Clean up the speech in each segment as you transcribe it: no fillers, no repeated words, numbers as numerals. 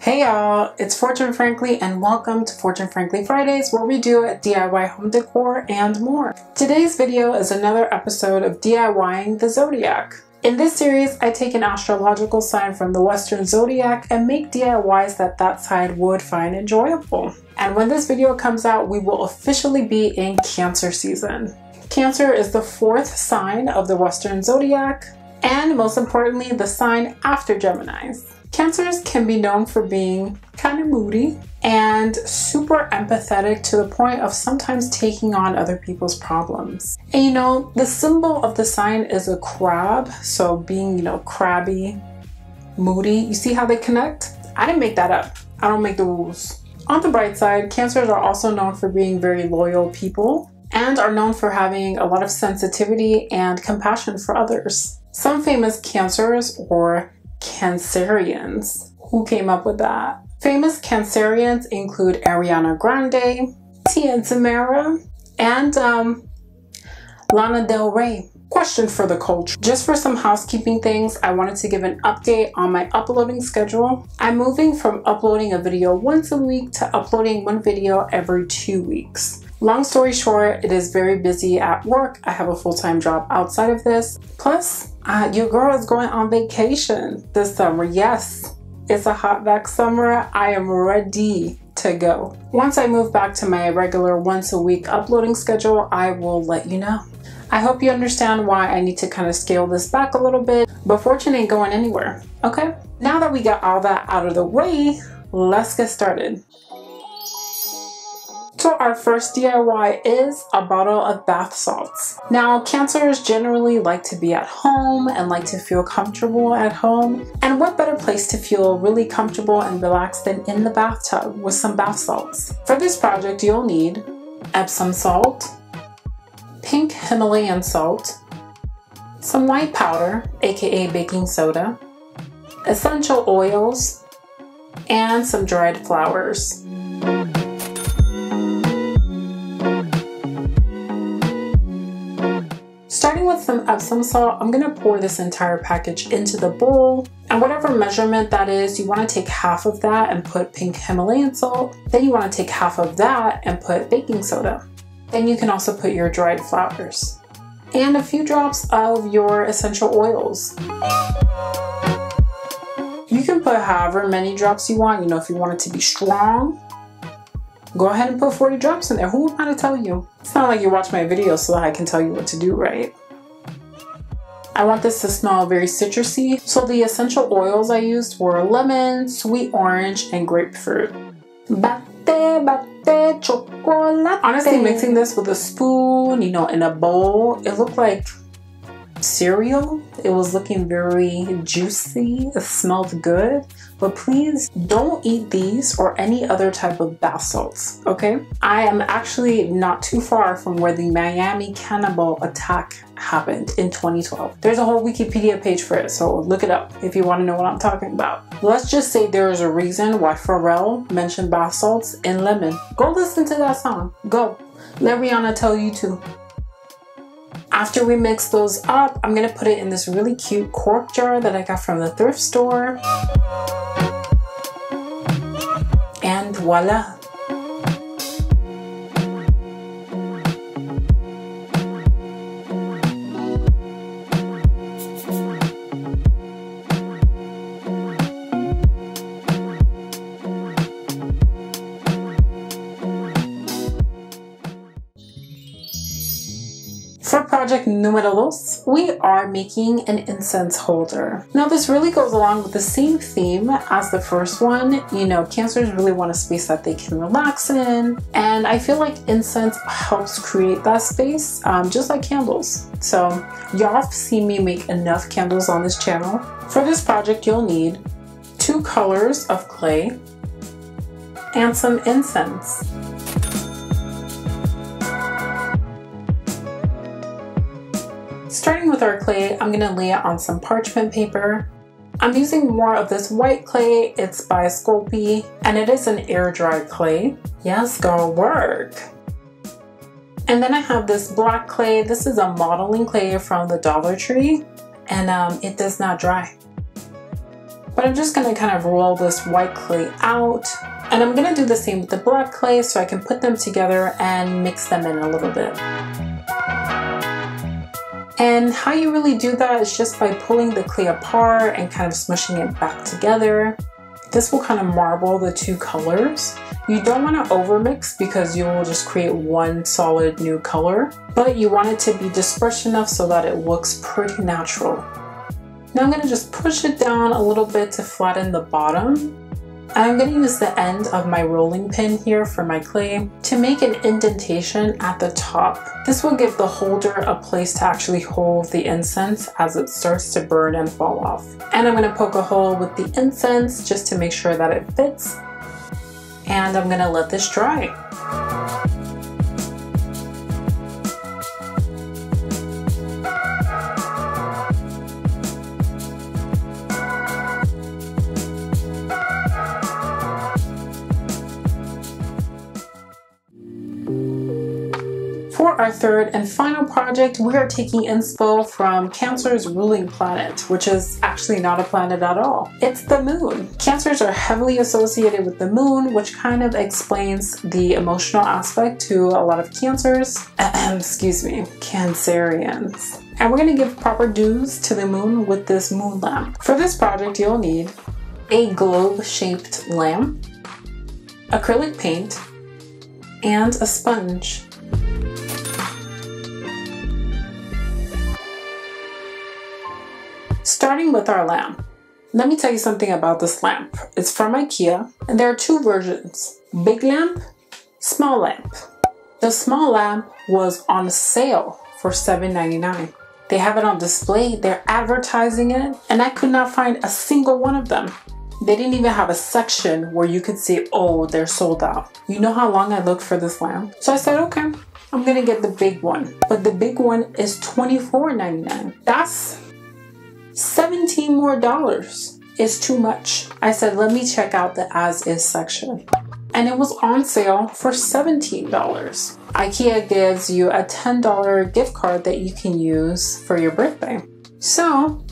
Hey y'all, it's Fortune Frankly and welcome to Fortune Frankly Fridays, where we do DIY home decor and more. Today's video is another episode of DIYing the Zodiac. In this series, I take an astrological sign from the Western Zodiac and make DIYs that sign would find enjoyable. And when this video comes out, we will officially be in Cancer season. Cancer is the fourth sign of the Western Zodiac, and most importantly, the sign after Geminis. Cancers can be known for being kind of moody and super empathetic to the point of sometimes taking on other people's problems. And you know, the symbol of the sign is a crab, so being, crabby, moody. You see how they connect? I didn't make that up. I don't make the rules. On the bright side, Cancers are also known for being very loyal people and are known for having a lot of sensitivity and compassion for others. Some famous Cancers or Cancerians. Who came up with that? Famous Cancerians include Ariana Grande, Tia Tamara, and Lana Del Rey. Question for the culture. Just for some housekeeping things, I wanted to give an update on my uploading schedule. I'm moving from uploading a video once a week to uploading one video every 2 weeks. Long story short, it is very busy at work. I have a full-time job outside of this. Plus, your girl is going on vacation this summer. Yes, it's a hot back summer. I am ready to go. Once I move back to my regular once a week uploading schedule, I will let you know. I hope you understand why I need to kind of scale this back a little bit, but Fortune ain't going anywhere, okay? Now that we got all that out of the way, let's get started. So our first DIY is a bottle of bath salts. Now, Cancers generally like to be at home and like to feel comfortable at home. And what better place to feel really comfortable and relaxed than in the bathtub with some bath salts? For this project, you'll need Epsom salt, pink Himalayan salt, some white powder, aka baking soda, essential oils, and some dried flowers. Starting with some Epsom salt, I'm going to pour this entire package into the bowl. And whatever measurement that is, you want to take half of that and put pink Himalayan salt. Then you want to take half of that and put baking soda. Then you can also put your dried flowers. And a few drops of your essential oils. You can put however many drops you want. If you want it to be strong, go ahead and put 40 drops in there. Who am I to tell you? It's not like you watch my videos so that I can tell you what to do, right? I want this to smell very citrusy. So the essential oils I used were lemon, sweet orange, and grapefruit. Bate, chocolate. Honestly, mixing this with a spoon, in a bowl, it looked like cereal. It was looking very juicy. It smelled good. But please don't eat these or any other type of bath salts, okay? I am actually not too far from where the Miami cannibal attack happened in 2012. There's a whole Wikipedia page for it, so look it up if you want to know what I'm talking about. Let's just say there is a reason why Pharrell mentioned bath salts in Lemon. Go listen to that song. Go. Let Rihanna tell you too. After we mix those up, I'm gonna put it in this really cute cork jar that I got from the thrift store. And voila. For project numero dos, we are making an incense holder. Now this really goes along with the same theme as the first one. Cancers really want a space that they can relax in. And I feel like incense helps create that space, just like candles. So y'all have seen me make enough candles on this channel. For this project, you'll need 2 colors of clay and some incense. Starting with our clay, I'm going to lay it on some parchment paper. I'm using more of this white clay. It's by Sculpey, and it is an air-dried clay. Yes, girl, work. And then I have this black clay. This is a modeling clay from the Dollar Tree, and it does not dry. But I'm just gonna kind of roll this white clay out, and I'm gonna do the same with the black clay so I can put them together and mix them in a little bit. And how you really do that is just by pulling the clay apart and kind of smushing it back together. This will kind of marble the two colors. You don't want to overmix because you will just create one solid new color, but you want it to be dispersed enough so that it looks pretty natural. Now I'm going to just push it down a little bit to flatten the bottom. And I'm going to use the end of my rolling pin here for my clay to make an indentation at the top. This will give the holder a place to actually hold the incense as it starts to burn and fall off. And I'm going to poke a hole with the incense just to make sure that it fits. And I'm going to let this dry. For our third and final project, we are taking inspo from Cancer's ruling planet, which is actually not a planet at all. It's the moon. Cancers are heavily associated with the moon, which kind of explains the emotional aspect to a lot of cancers. Excuse me, Cancerians. And we're going to give proper dues to the moon with this moon lamp. For this project, you'll need a globe-shaped lamp, acrylic paint, and a sponge. Starting with our lamp, let me tell you something about this lamp. It's from IKEA, and there are two versions: big lamp, small lamp. The small lamp was on sale for $7.99. They have it on display, they're advertising it, and I could not find a single one of them. They didn't even have a section where you could say, oh, they're sold out. You know how long I looked for this lamp? So I said, okay, I'm gonna get the big one. But the big one is $24.99. That's $17 more. Is too much. I said, let me check out the as is section. And it was on sale for $17. IKEA gives you a $10 gift card that you can use for your birthday. So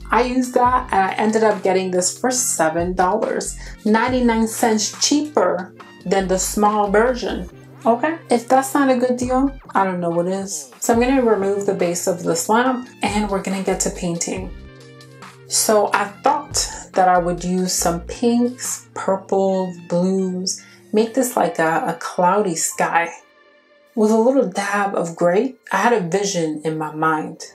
I used that and I ended up getting this for $7. 99 cents cheaper than the small version. Okay, if that's not a good deal, I don't know what is. So I'm gonna remove the base of this lamp and we're gonna get to painting. So I thought that I would use some pinks, purple, blues, make this like a cloudy sky. With a little dab of gray, I had a vision in my mind.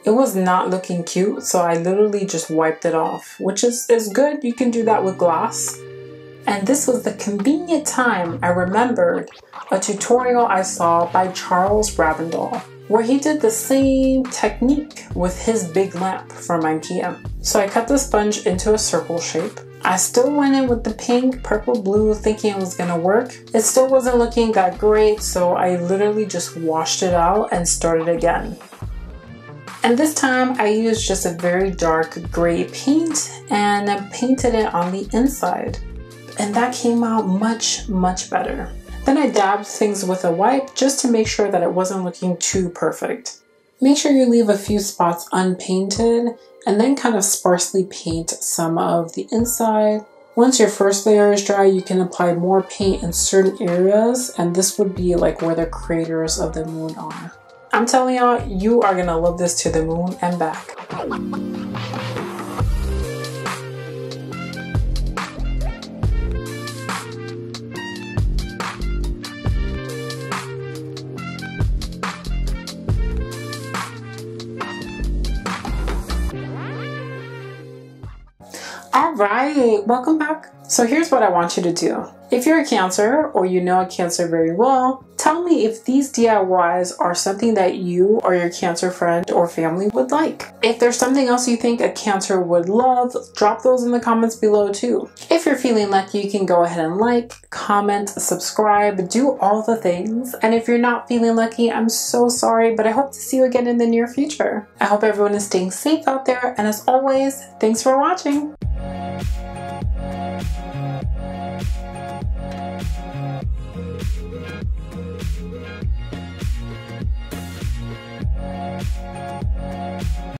It was not looking cute, so I literally just wiped it off, which is good. You can do that with gloss. And this was the convenient time I remembered a tutorial I saw by Charles Ravendall, where he did the same technique with his big lamp from IKEA. So I cut the sponge into a circle shape. I still went in with the pink, purple, blue, thinking it was gonna work. It still wasn't looking that great, so I literally just washed it out and started again. And this time I used just a very dark gray paint and I painted it on the inside. And that came out much, much better. Then I dabbed things with a wipe just to make sure that it wasn't looking too perfect. Make sure you leave a few spots unpainted and then kind of sparsely paint some of the inside. Once your first layer is dry, you can apply more paint in certain areas, and this would be like where the craters of the moon are. I'm telling y'all, you are gonna love this to the moon and back. Alright, welcome back. So here's what I want you to do. If you're a Cancer or you know a Cancer very well, tell me if these DIYs are something that you or your Cancer friend or family would like. If there's something else you think a Cancer would love, drop those in the comments below too. If you're feeling lucky, you can go ahead and like, comment, subscribe, do all the things. And if you're not feeling lucky, I'm so sorry, but I hope to see you again in the near future. I hope everyone is staying safe out there, and as always, thanks for watching.